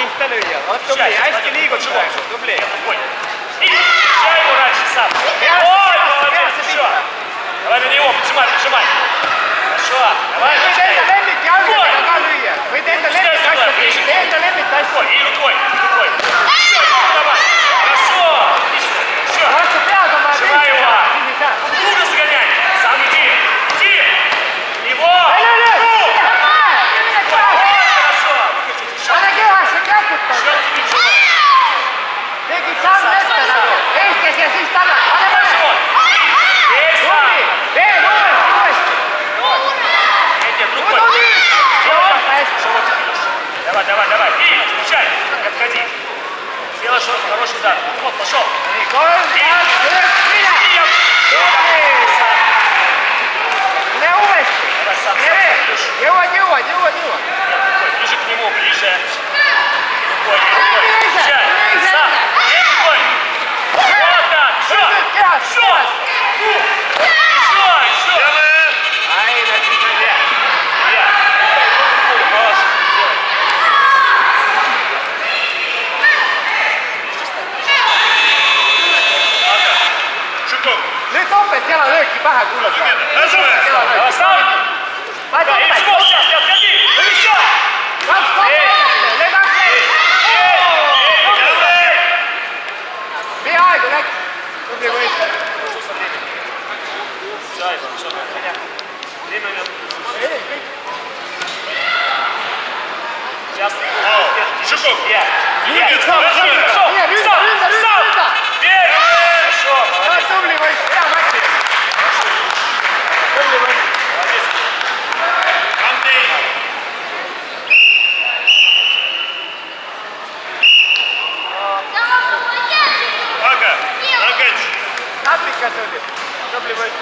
pihta lüüa. Vot tubli, hästi liigud praegu, tubli. Я его раньше сам. Ой, молодец, еще. Давай на него, поджимай. Хорошо, давай. Võid enda lemmik jalgadega ka lüüa. Võid enda lemmik asja pihta. Tee enda lemmik asja. И рукой. Еще, давай. Хорошо, отлично. Еще. Vastu pead on vaja Живай его. pihta. Siis ei saa. Куда загоняй? Сам иди. Его. Хорошо. Pane kehasse käputada. Tegid samm ette nagu. Eestes ja siis tagasi. Pane pane. Tubli. Veel uuesti. Рукой. Давай. И встречай. Отходи. Сделай хороший удар. Вот, пошел. Mine uuesti. Jõuad. Ближе к нему, ближе. Рукой. Встречай. Сам. Рукой. Вот так. Все. Nüüd topelt jalalööki pähe kuulata. Pane topelt. Kaks topelt. Peaaegu läks. Tubli võit. Жуков! Tubli võit, hea matši. Tubli võit. Napikas oli. Tubli võit.